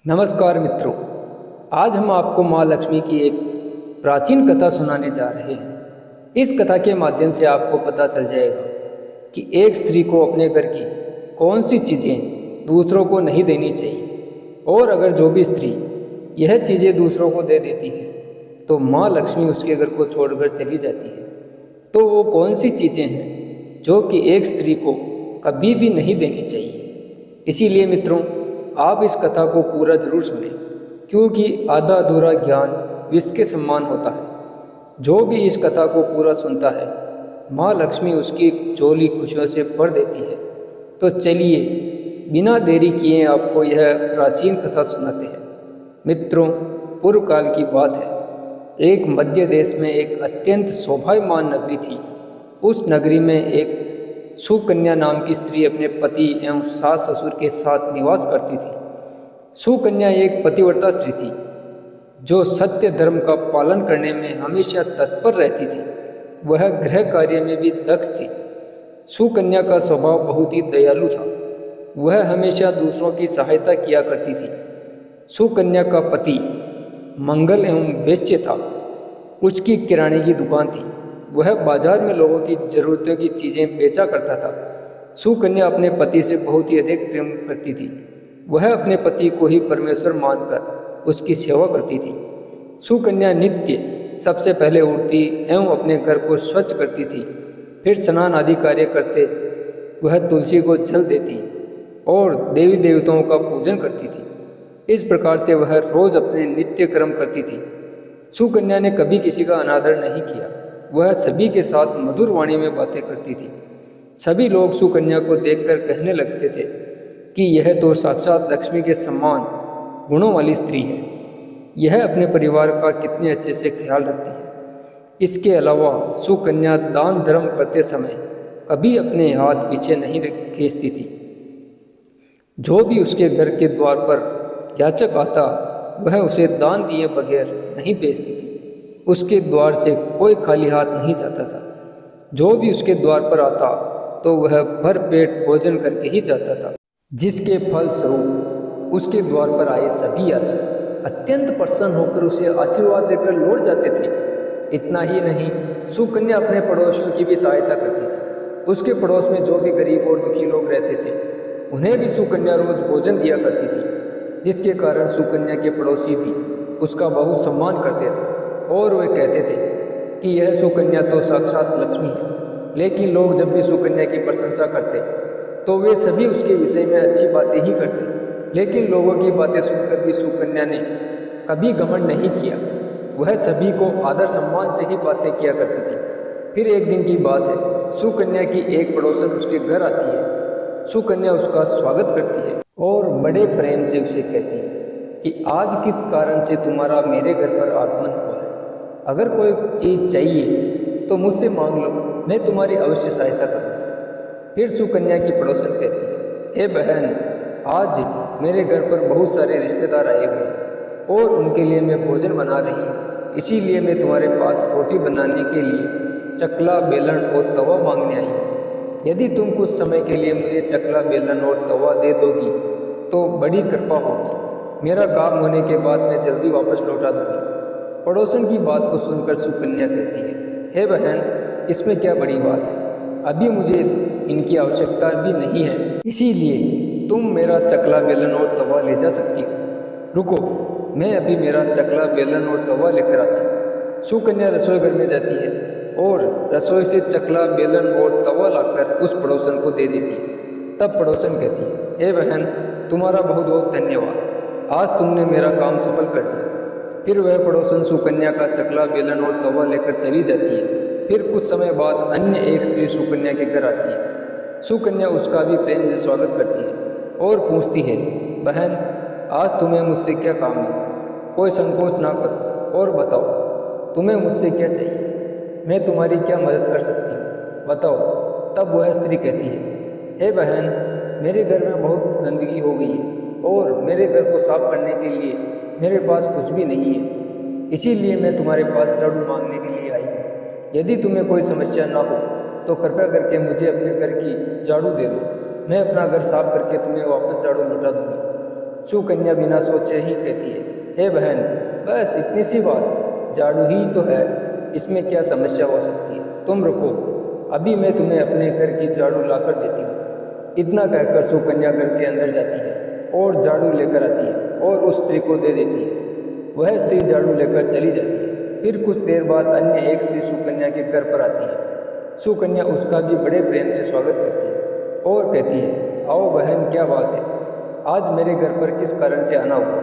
नमस्कार मित्रों, आज हम आपको माँ लक्ष्मी की एक प्राचीन कथा सुनाने जा रहे हैं। इस कथा के माध्यम से आपको पता चल जाएगा कि एक स्त्री को अपने घर की कौन सी चीज़ें दूसरों को नहीं देनी चाहिए, और अगर जो भी स्त्री यह चीज़ें दूसरों को दे देती है तो माँ लक्ष्मी उसके घर को छोड़कर चली जाती है। तो वो कौन सी चीज़ें हैं जो कि एक स्त्री को कभी भी नहीं देनी चाहिए। इसीलिए मित्रों, आप इस कथा को पूरा जरूर सुनें, क्योंकि आधा अधूरा ज्ञान विष के समान होता है। जो भी इस कथा को पूरा सुनता है, माँ लक्ष्मी उसकी झोली खुशियों से भर देती है। तो चलिए बिना देरी किए आपको यह प्राचीन कथा सुनाते हैं। मित्रों, पूर्व काल की बात है। एक मध्य देश में एक अत्यंत शोभायमान नगरी थी। उस नगरी में एक सुकन्या नाम की स्त्री अपने पति एवं सास ससुर के साथ निवास करती थी। सुकन्या एक पतिव्रता स्त्री थी जो सत्य धर्म का पालन करने में हमेशा तत्पर रहती थी। वह गृह कार्य में भी दक्ष थी। सुकन्या का स्वभाव बहुत ही दयालु था। वह हमेशा दूसरों की सहायता किया करती थी। सुकन्या का पति मंगल एवं वैश्य था। उसकी किराने की दुकान थी। वह बाजार में लोगों की जरूरतों की चीज़ें बेचा करता था। सुकन्या अपने पति से बहुत ही अधिक प्रेम करती थी। वह अपने पति को ही परमेश्वर मानकर उसकी सेवा करती थी। सुकन्या नित्य सबसे पहले उठती एवं अपने घर को स्वच्छ करती थी। फिर स्नान आदि कार्य करते वह तुलसी को जल देती और देवी देवताओं का पूजन करती थी। इस प्रकार से वह रोज अपने नित्य कर्म करती थी। सुकन्या ने कभी किसी का अनादर नहीं किया। वह सभी के साथ मधुर वाणी में बातें करती थी। सभी लोग सुकन्या को देखकर कहने लगते थे कि यह तो साक्षात लक्ष्मी के समान गुणों वाली स्त्री है। यह अपने परिवार का कितने अच्छे से ख्याल रखती है। इसके अलावा सुकन्या दान धर्म करते समय कभी अपने हाथ पीछे नहीं खींचती थी। जो भी उसके घर के द्वार पर याचक आता, वह उसे दान दिए बगैर नहीं भेजती थी। उसके द्वार से कोई खाली हाथ नहीं जाता था। जो भी उसके द्वार पर आता तो वह भर पेट भोजन करके ही जाता था, जिसके फलस्वरूप उसके द्वार पर आए सभी याचक अत्यंत प्रसन्न होकर उसे आशीर्वाद देकर लौट जाते थे। इतना ही नहीं, सुकन्या अपने पड़ोसियों की भी सहायता करती थी। उसके पड़ोस में जो भी गरीब और दुखी लोग रहते थे, उन्हें भी सुकन्या रोज भोजन दिया करती थी, जिसके कारण सुकन्या के पड़ोसी भी उसका बहुत सम्मान करते थे और वे कहते थे कि यह सुकन्या तो साक्षात लक्ष्मी है। लेकिन लोग जब भी सुकन्या की प्रशंसा करते तो वे सभी उसके विषय में अच्छी बातें ही करते। लेकिन लोगों की बातें सुनकर भी सुकन्या ने कभी घमंड नहीं किया। वह सभी को आदर सम्मान से ही बातें किया करती थी। फिर एक दिन की बात है, सुकन्या की एक पड़ोसन उसके घर आती है। सुकन्या उसका स्वागत करती है और बड़े प्रेम से उसे कहती है कि आज किस कारण से तुम्हारा मेरे घर पर आगमन हुआ है। अगर कोई चीज़ चाहिए तो मुझसे मांग लो, मैं तुम्हारी अवश्य सहायता करूँगी। फिर सुकन्या की पड़ोसन कहती है, हे बहन, आज मेरे घर पर बहुत सारे रिश्तेदार आए हुए हैं और उनके लिए मैं भोजन बना रही हूँ। इसीलिए मैं तुम्हारे पास रोटी बनाने के लिए चकला, बेलन और तवा मांगने आई हूँ। यदि तुम कुछ समय के लिए मुझे चकला, बेलन और तवा दे दोगी तो बड़ी कृपा होगी। मेरा काम होने के बाद मैं जल्दी वापस लौटा दूँगी। पड़ोसन की बात को सुनकर सुकन्या कहती है, हे बहन, इसमें क्या बड़ी बात है। अभी मुझे इनकी आवश्यकता भी नहीं है, इसीलिए तुम मेरा चकला, बेलन और तवा ले जा सकती हो। रुको, मैं अभी मेरा चकला, बेलन और तवा लेकर आती हूँ। सुकन्या रसोई घर में जाती है और रसोई से चकला, बेलन और तवा लाकर उस पड़ोसन को दे देती है। तब पड़ोसन कहती है, हे बहन, तुम्हारा बहुत बहुत धन्यवाद। आज तुमने मेरा काम सफल कर दिया। फिर वह पड़ोसन सुकन्या का चकला, बेलन और तवा लेकर चली जाती है। फिर कुछ समय बाद अन्य एक स्त्री सुकन्या के घर आती है। सुकन्या उसका भी प्रेम से स्वागत करती है और पूछती है, बहन, आज तुम्हें मुझसे क्या काम है। कोई संकोच ना करो और बताओ तुम्हें मुझसे क्या चाहिए। मैं तुम्हारी क्या मदद कर सकती हूँ, बताओ। तब वह स्त्री कहती है, हे बहन, मेरे घर में बहुत गंदगी हो गई है और मेरे घर को साफ करने के लिए मेरे पास कुछ भी नहीं है। इसीलिए मैं तुम्हारे पास झाड़ू मांगने के लिए आई हूँ। यदि तुम्हें कोई समस्या ना हो तो कृपया करके मुझे अपने घर की झाड़ू दे दो। मैं अपना घर साफ करके तुम्हें वापस झाड़ू लौटा दूंगी। सुकन्या बिना सोचे ही कहती है, हे बहन, बस इतनी सी बात, झाड़ू ही तो है, इसमें क्या समस्या हो सकती है। तुम रुको, अभी मैं तुम्हें अपने घर की झाड़ू ला कर देती हूँ। इतना कहकर सुकन्या घर के अंदर जाती है और झाड़ू लेकर आती है और उस स्त्री को दे देती है। वह स्त्री झाड़ू लेकर चली जाती है। फिर कुछ देर बाद अन्य एक स्त्री सुकन्या के घर पर आती है। सुकन्या उसका भी बड़े प्रेम से स्वागत करती है और कहती है, आओ बहन, क्या बात है, आज मेरे घर पर किस कारण से आना हुआ?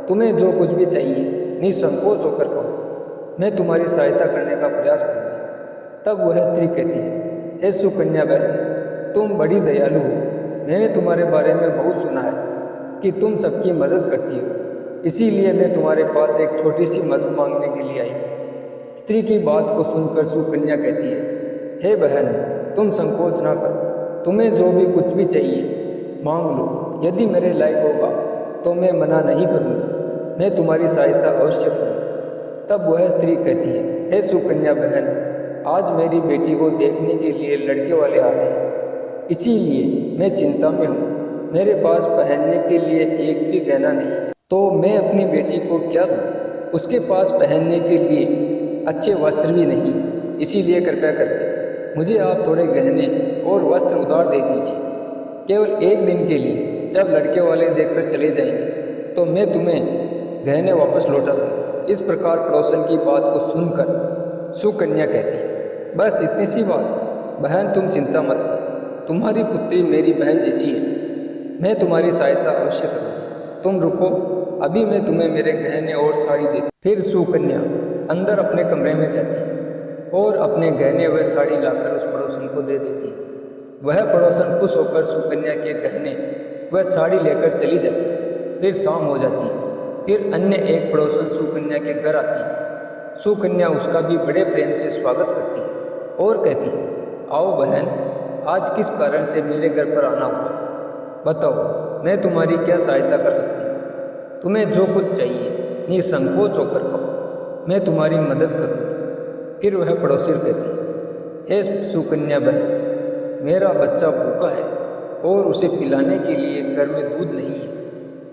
तुम्हें जो कुछ भी चाहिए निसंकोच होकर कहो, मैं तुम्हारी सहायता करने का प्रयास करूँगी। तब वह स्त्री कहती है, हे सुकन्या बहन, तुम बड़ी दयालु हो। मैंने तुम्हारे बारे में बहुत सुना है कि तुम सबकी मदद करती हो, इसीलिए मैं तुम्हारे पास एक छोटी सी मदद मांगने के लिए आई। स्त्री की बात को सुनकर सुकन्या कहती है, हे बहन, तुम संकोच ना करो, तुम्हें जो भी कुछ भी चाहिए मांग लो। यदि मेरे लायक होगा तो मैं मना नहीं करूँगी, मैं तुम्हारी सहायता अवश्य करूँगी। तब वह स्त्री कहती है, हे सुकन्या बहन, आज मेरी बेटी को देखने के लिए लड़के वाले आ रहे हैं, इसीलिए मैं चिंता में हूँ। मेरे पास पहनने के लिए एक भी गहना नहीं है, तो मैं अपनी बेटी को क्या दूँ? उसके पास पहनने के लिए अच्छे वस्त्र भी नहीं है, इसीलिए कृपया करके मुझे आप थोड़े गहने और वस्त्र उधार दे दीजिए। केवल एक दिन के लिए, जब लड़के वाले देखकर चले जाएंगे तो मैं तुम्हें गहने वापस लौटा दूँगी। इस प्रकार पड़ोसन की बात को सुनकर सुकन्या कहती है, बस इतनी सी बात, बहन तुम चिंता मत करो, तुम्हारी पुत्री मेरी बहन जैसी है, मैं तुम्हारी सहायता अवश्य करूँगी। तुम रुको, अभी मैं तुम्हें मेरे गहने और साड़ी देती। फिर सुकन्या अंदर अपने कमरे में जाती है और अपने गहने व साड़ी लाकर उस पड़ोसन को दे देती है। वह पड़ोसन खुश होकर सुकन्या के गहने व साड़ी लेकर चली जाती है। फिर शाम हो जाती है। फिर अन्य एक पड़ोसन सुकन्या के घर आती है। सुकन्या उसका भी बड़े प्रेम से स्वागत करती है और कहती है, आओ बहन, आज किस कारण से मेरे घर पर आना हुआ? बताओ, मैं तुम्हारी क्या सहायता कर सकती हूँ? तुम्हें जो कुछ चाहिए निसंकोच होकर कहो, मैं तुम्हारी मदद करूँगी। फिर वह पड़ोसी कहती है, हे सुकन्या बहन, मेरा बच्चा भूखा है और उसे पिलाने के लिए घर में दूध नहीं है,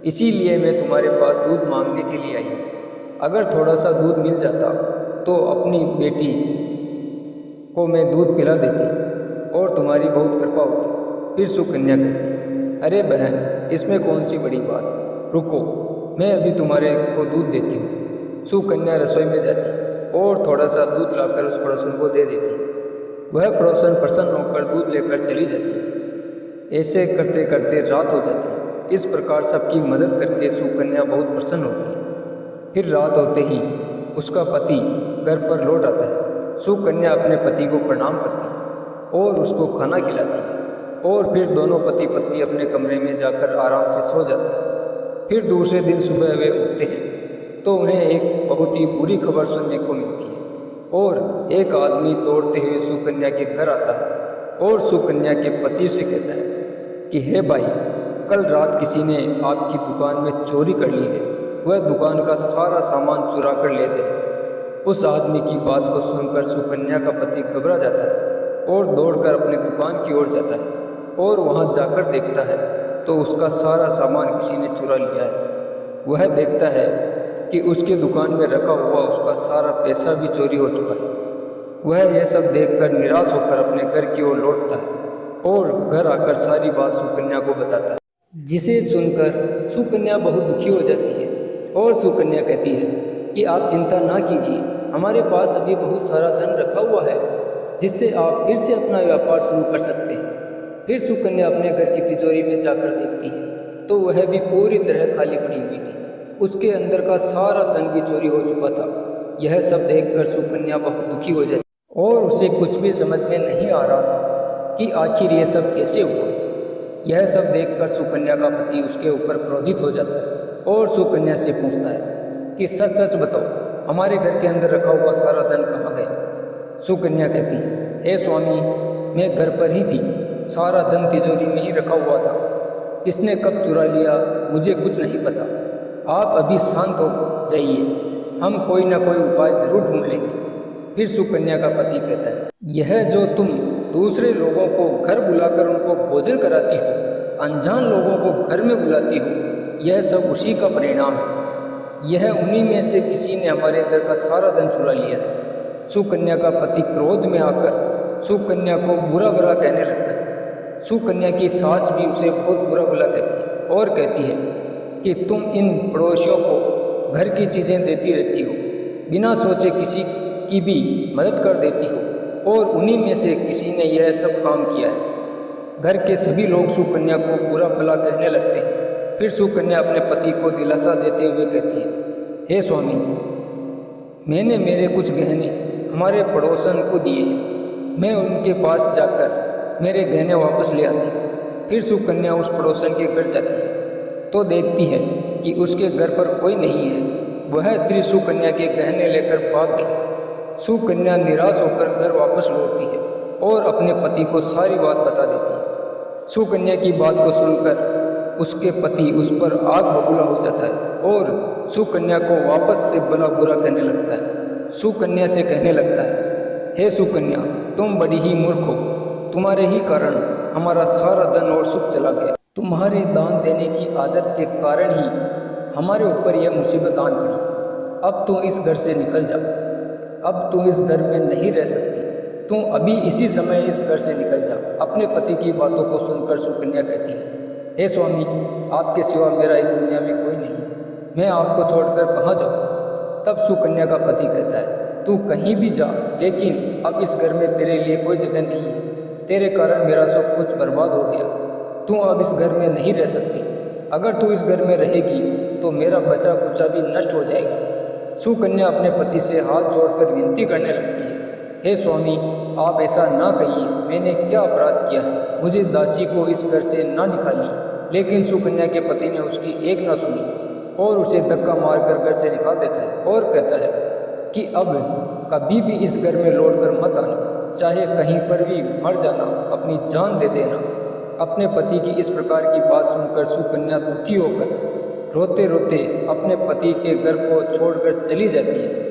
इसीलिए मैं तुम्हारे पास दूध मांगने के लिए आई हूँ। अगर थोड़ा सा दूध मिल जाता तो अपनी बेटी को मैं दूध पिला देती और तुम्हारी बहुत कृपा होती। फिर सुकन्या कहती, अरे बहन, इसमें कौन सी बड़ी बात है, रुको, मैं अभी तुम्हारे को दूध देती हूँ। सुकन्या रसोई में जाती और थोड़ा सा दूध लाकर उस पड़ोसन को दे देती। वह पड़ोसन प्रसन्न होकर दूध लेकर चली जाती है। ऐसे करते करते रात हो जाती है। इस प्रकार सबकी मदद करके सुकन्या बहुत प्रसन्न होती है। फिर रात होते ही उसका पति घर पर लौट आता है। सुकन्या अपने पति को प्रणाम करती है और उसको खाना खिलाती है और फिर दोनों पति पत्नी अपने कमरे में जाकर आराम से सो जाते हैं। फिर दूसरे दिन सुबह वे उठते हैं तो उन्हें एक बहुत ही बुरी खबर सुनने को मिलती है और एक आदमी दौड़ते हुए सुकन्या के घर आता है और सुकन्या के पति से कहता है कि हे भाई, कल रात किसी ने आपकी दुकान में चोरी कर ली है, वह दुकान का सारा सामान चुरा कर ले गए। उस आदमी की बात को सुनकर सुकन्या का पति घबरा जाता है और दौड़कर अपनी दुकान की ओर जाता है और वहां जाकर देखता है तो उसका सारा सामान किसी ने चुरा लिया है। वह देखता है कि उसकी दुकान में रखा हुआ उसका सारा पैसा भी चोरी हो चुका है। वह यह सब देखकर निराश होकर अपने घर की ओर लौटता है और घर आकर सारी बात सुकन्या को बताता है, जिसे सुनकर सुकन्या बहुत दुखी हो जाती है और सुकन्या कहती है कि आप चिंता ना कीजिए, हमारे पास अभी बहुत सारा धन रखा हुआ है जिससे आप फिर से अपना व्यापार शुरू कर सकते हैं। फिर सुकन्या अपने घर की तिजोरी में जाकर देखती है तो वह भी पूरी तरह खाली पड़ी हुई थी। उसके अंदर का सारा धन भी चोरी हो चुका था। यह सब देखकर सुकन्या बहुत दुखी हो जाती और उसे कुछ भी समझ में नहीं आ रहा था कि आखिर यह सब कैसे हुआ। यह सब देखकर सुकन्या का पति उसके ऊपर क्रोधित हो जाता है और सुकन्या से पूछता है कि सच सच बताओ, हमारे घर के अंदर रखा हुआ सारा धन कहाँ गया? सुकन्या कहती है, हे स्वामी, मैं घर पर ही थी, सारा धन तिजोरी में ही रखा हुआ था, किसने कब चुरा लिया मुझे कुछ नहीं पता। आप अभी शांत हो जाइए, हम कोई ना कोई उपाय जरूर ढूंढ लेंगे। फिर सुकन्या का पति कहता है, यह जो तुम दूसरे लोगों को घर बुलाकर उनको भोजन कराती हो, अनजान लोगों को घर में बुलाती हो, यह सब उसी का परिणाम है। यह उन्हीं में से किसी ने हमारे घर का सारा धन चुरा लिया है। सुकन्या का पति क्रोध में आकर सुकन्या को बुरा भला कहने लगता है। सुकन्या की सास भी उसे बहुत बुरा भला कहती है और कहती है कि तुम इन पड़ोसियों को घर की चीज़ें देती रहती हो, बिना सोचे किसी की भी मदद कर देती हो, और उन्हीं में से किसी ने यह सब काम किया है। घर के सभी लोग सुकन्या को बुरा भला कहने लगते हैं। फिर सुकन्या अपने पति को दिलासा देते हुए कहती है, हे स्वामी, मैंने मेरे कुछ गहने हमारे पड़ोसन को दिए हैं। मैं उनके पास जाकर मेरे गहने वापस ले आती हूँ। फिर सुकन्या उस पड़ोसन के घर जाती है तो देखती है कि उसके घर पर कोई नहीं है। वह स्त्री सुकन्या के गहने लेकर भाग गई। सुकन्या निराश होकर घर वापस लौटती है और अपने पति को सारी बात बता देती है। सुकन्या की बात को सुनकर उसके पति उस पर आग बबूला हो जाता है और सुकन्या को वापस से भला बुरा कहने लगता है। सुकन्या से कहने लगता है, हे सुकन्या, तुम बड़ी ही मूर्ख हो। तुम्हारे ही कारण हमारा सारा धन और सुख चला गया। तुम्हारे दान देने की आदत के कारण ही हमारे ऊपर यह मुसीबत आन पड़ी। अब तू इस घर से निकल जा। अब तू इस घर में नहीं रह सकती। तू अभी इसी समय इस घर से निकल जा। अपने पति की बातों को सुनकर सुकन्या कहती है, हे स्वामी, आपके सिवा मेरा इस दुनिया में कोई नहीं है। मैं आपको छोड़कर कहाँ जाऊँ? तब सुकन्या का पति कहता है, तू कहीं भी जा, लेकिन अब इस घर में तेरे लिए कोई जगह नहीं है। तेरे कारण मेरा सब कुछ बर्बाद हो गया। तू अब इस घर में नहीं रह सकती। अगर तू इस घर में रहेगी तो मेरा बचा कुचा भी नष्ट हो जाएगा। सुकन्या अपने पति से हाथ जोड़कर विनती करने लगती है, हे स्वामी, आप ऐसा ना कहिए। मैंने क्या अपराध किया है? मुझे दासी को इस घर से ना निकालिए। लेकिन सुकन्या के पति ने उसकी एक ना सुनी और उसे धक्का मारकर घर से निकाल देता है और कहता है कि अब कभी भी इस घर में लौटकर मत आना, चाहे कहीं पर भी मर जाना, अपनी जान दे देना। अपने पति की इस प्रकार की बात सुनकर सुकन्या दुखी होकर रोते रोते अपने पति के घर को छोड़कर चली जाती है।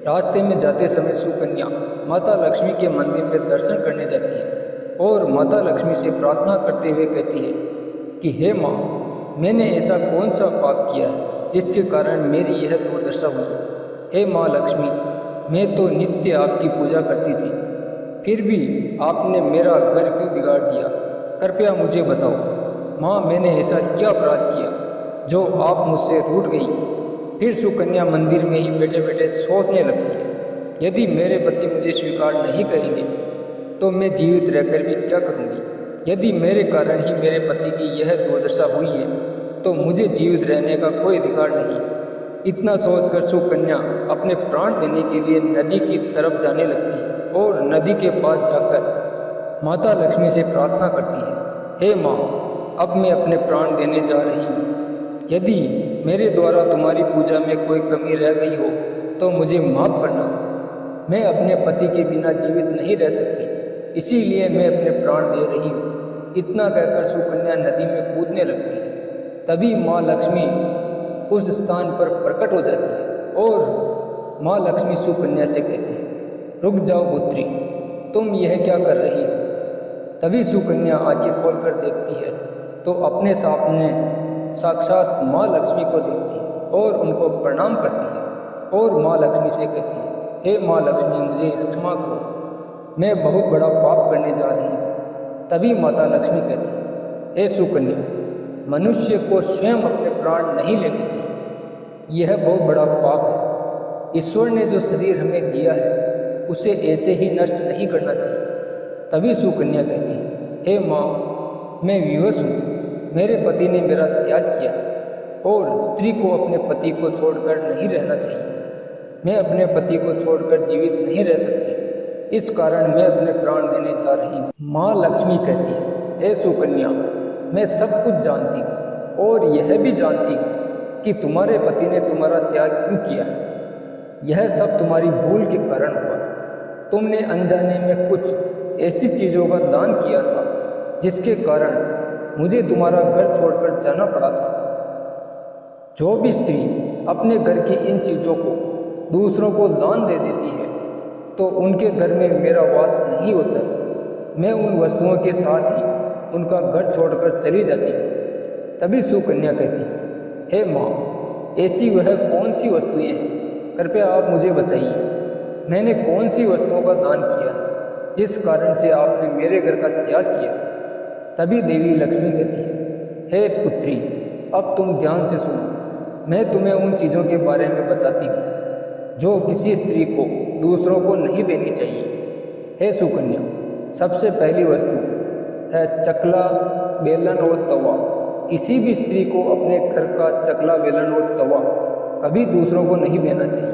रास्ते में जाते समय सुकन्या माता लक्ष्मी के मंदिर में दर्शन करने जाती है और माता लक्ष्मी से प्रार्थना करते हुए कहती है कि हे माँ, मैंने ऐसा कौन सा पाप किया है जिसके कारण मेरी यह दुर्दशा हुई है? हे माँ लक्ष्मी, मैं तो नित्य आपकी पूजा करती थी, फिर भी आपने मेरा घर क्यों बिगाड़ दिया? कृपया मुझे बताओ माँ, मैंने ऐसा क्या अपराध किया जो आप मुझसे रूठ गई? फिर सुकन्या मंदिर में ही बैठे बैठे सोचने लगती है, यदि मेरे पति मुझे स्वीकार नहीं करेंगे तो मैं जीवित रहकर भी क्या करूँगी? यदि मेरे कारण ही मेरे पति की यह दुर्दशा हुई है तो मुझे जीवित रहने का कोई अधिकार नहीं। इतना सोचकर सुकन्या अपने प्राण देने के लिए नदी की तरफ जाने लगती है और नदी के पास जाकर माता लक्ष्मी से प्रार्थना करती है, हे माँ, अब मैं अपने प्राण देने जा रही हूँ। यदि मेरे द्वारा तुम्हारी पूजा में कोई कमी रह गई हो तो मुझे माफ़ करना। मैं अपने पति के बिना जीवित नहीं रह सकती, इसीलिए मैं अपने प्राण दे रही हूँ। इतना कहकर सुकन्या नदी में कूदने लगती है। तभी माँ लक्ष्मी उस स्थान पर प्रकट हो जाती है और माँ लक्ष्मी सुकन्या से कहती है, रुक जाओ पुत्री, तुम यह क्या कर रही हो? तभी सुकन्या आंखें खोलकर देखती है तो अपने सामने साक्षात माँ लक्ष्मी को देखती है और उनको प्रणाम करती है और माँ लक्ष्मी से कहती है, हे माँ लक्ष्मी, मुझे क्षमा करो, मैं बहुत बड़ा पाप करने जा रही थी। तभी माता लक्ष्मी कहती है, हे सुकन्या, मनुष्य को स्वयं अपने प्राण नहीं लेने चाहिए, यह बहुत बड़ा पाप है। ईश्वर ने जो शरीर हमें दिया है उसे ऐसे ही नष्ट नहीं करना चाहिए। तभी सुकन्या कहती है, हे माँ, मैं विवश हूँ, मेरे पति ने मेरा त्याग किया और स्त्री को अपने पति को छोड़कर नहीं रहना चाहिए। मैं अपने पति को छोड़कर जीवित नहीं रह सकती, इस कारण मैं अपने प्राण देने जा रही हूँ। माँ लक्ष्मी कहती है, हे सुकन्या, मैं सब कुछ जानती हूँ और यह भी जानती हूँ कि तुम्हारे पति ने तुम्हारा त्याग क्यों किया। यह सब तुम्हारी भूल के कारण हुआ। तुमने अनजाने में कुछ ऐसी चीज़ों का दान किया था जिसके कारण मुझे तुम्हारा घर छोड़कर जाना पड़ा था। जो भी स्त्री अपने घर की इन चीज़ों को दूसरों को दान दे देती है तो उनके घर में मेरा वास नहीं होता। मैं उन वस्तुओं के साथ ही उनका घर छोड़कर चली जाती हूँ। तभी सुकन्या कहती है, हे माँ, ऐसी वह कौन सी वस्तुएं हैं, कृपया आप मुझे बताइए। मैंने कौन सी वस्तुओं का दान किया है जिस कारण से आपने मेरे घर का त्याग किया। तभी देवी लक्ष्मी कहती है, हे पुत्री, अब तुम ध्यान से सुनो। मैं तुम्हें उन चीज़ों के बारे में बताती हूँ जो किसी स्त्री को दूसरों को नहीं देनी चाहिए। हे सुकन्या, सबसे पहली वस्तु है चकला, बेलन और तवा। किसी भी स्त्री को अपने घर का चकला, बेलन और तवा कभी दूसरों को नहीं देना चाहिए।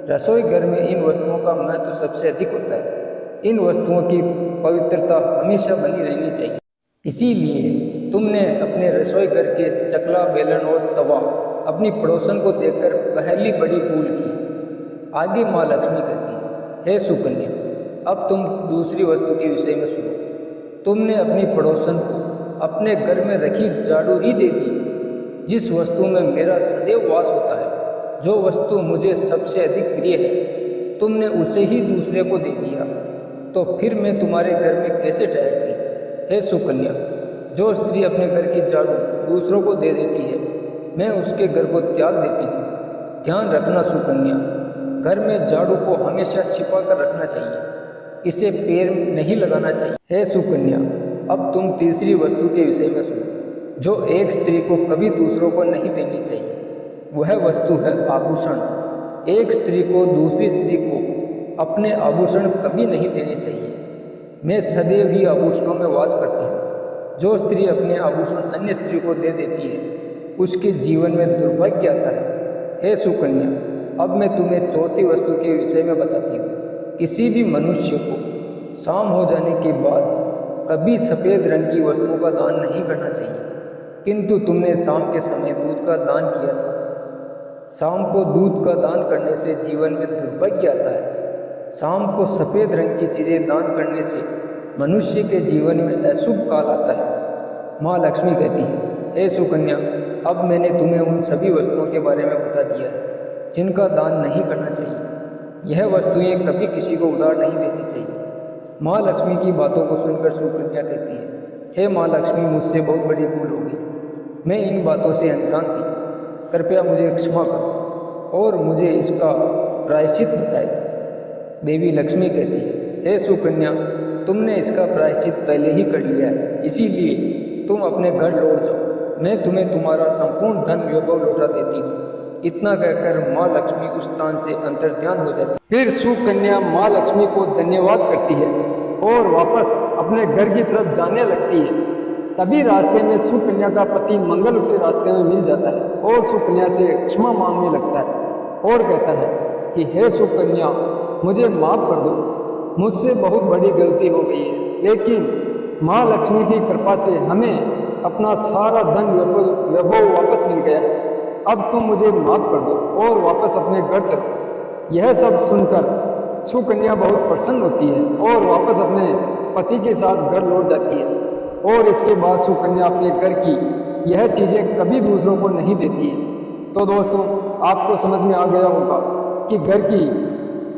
रसोई घर में इन वस्तुओं का महत्व सबसे अधिक होता है। इन वस्तुओं की पवित्रता हमेशा बनी रहनी चाहिए। इसीलिए तुमने अपने रसोई घर के चकला, बेलन और तवा अपनी पड़ोसन को देकर पहली बड़ी भूल की। आगे माँ लक्ष्मी कहती है, हे सुकन्या, अब तुम दूसरी वस्तु के विषय में सुनो। तुमने अपनी पड़ोसन को अपने घर में रखी झाड़ू ही दे दी, जिस वस्तु में मेरा सदैव वास होता है। जो वस्तु मुझे सबसे अधिक प्रिय है, तुमने उसे ही दूसरे को दे दिया, तो फिर मैं तुम्हारे घर में कैसे ठहरती। हे सुकन्या, जो स्त्री अपने घर की झाड़ू दूसरों को दे देती है, मैं उसके घर को त्याग देती हूँ। ध्यान रखना सुकन्या, घर में झाड़ू को हमेशा छिपा कर रखना चाहिए, इसे पैर में नहीं लगाना चाहिए। हे सुकन्या, अब तुम तीसरी वस्तु के विषय में सुनो जो एक स्त्री को कभी दूसरों को नहीं देनी चाहिए। वह वस्तु है आभूषण। एक स्त्री को दूसरी स्त्री को अपने आभूषण कभी नहीं देने चाहिए। मैं सदैव ही आभूषणों में वास करती हूँ। जो स्त्री अपने आभूषण अन्य स्त्री को दे देती है, उसके जीवन में दुर्भाग्य आता है। हे सुकन्या, अब मैं तुम्हें चौथी वस्तु के विषय में बताती हूँ। किसी भी मनुष्य को शाम हो जाने के बाद कभी सफ़ेद रंग की वस्तुओं का दान नहीं करना चाहिए, किंतु तुमने शाम के समय दूध का दान किया था। शाम को दूध का दान करने से जीवन में दुर्भाग्य आता है। शाम को सफ़ेद रंग की चीज़ें दान करने से मनुष्य के जीवन में अशुभ काल आता है। माँ लक्ष्मी कहती है, हे सुकन्या, अब मैंने तुम्हें उन सभी वस्तुओं के बारे में बता दिया है जिनका दान नहीं करना चाहिए। यह वस्तुएं कभी किसी को उधार नहीं देनी चाहिए। माँ लक्ष्मी की बातों को सुनकर सुकन्या कहती है, हे माँ लक्ष्मी, मुझसे बहुत बड़ी भूल हो गई। मैं इन बातों से अनजान थी। कृपया मुझे क्षमा करो और मुझे इसका प्रायश्चित बताए। देवी लक्ष्मी कहती है, हे सुकन्या, तुमने इसका प्रायश्चित पहले ही कर लिया है, इसीलिए तुम अपने घर लौट जाओ। मैं तुम्हें तुम्हारा संपूर्ण धन वैभव लौटा देती हूँ। इतना कहकर माँ लक्ष्मी उस स्थान से अंतर्ध्यान हो जाती है। फिर सुकन्या माँ लक्ष्मी को धन्यवाद करती है और वापस अपने घर की तरफ जाने लगती है। तभी रास्ते में सुकन्या का पति मंगल उसे रास्ते में मिल जाता है और सुकन्या से क्षमा मांगने लगता है और कहता है कि हे सुकन्या, मुझे माफ़ कर दो, मुझसे बहुत बड़ी गलती हो गई है, लेकिन माँ लक्ष्मी की कृपा से हमें अपना सारा धन वैभव वापस मिल गया है। अब तुम मुझे माफ़ कर दो और वापस अपने घर चलो। यह सब सुनकर सुकन्या बहुत प्रसन्न होती है और वापस अपने पति के साथ घर लौट जाती है। और इसके बाद सुकन्या अपने घर की यह चीज़ें कभी दूसरों को नहीं देती है। तो दोस्तों, आपको समझ में आ गया होगा कि घर की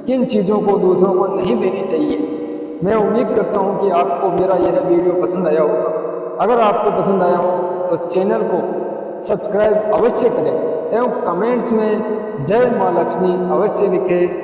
किन चीज़ों को दूसरों को नहीं देनी चाहिए। मैं उम्मीद करता हूं कि आपको मेरा यह वीडियो पसंद आया होगा। अगर आपको पसंद आया हो तो चैनल को सब्सक्राइब अवश्य करें एवं कमेंट्स में जय माँ लक्ष्मी अवश्य लिखें।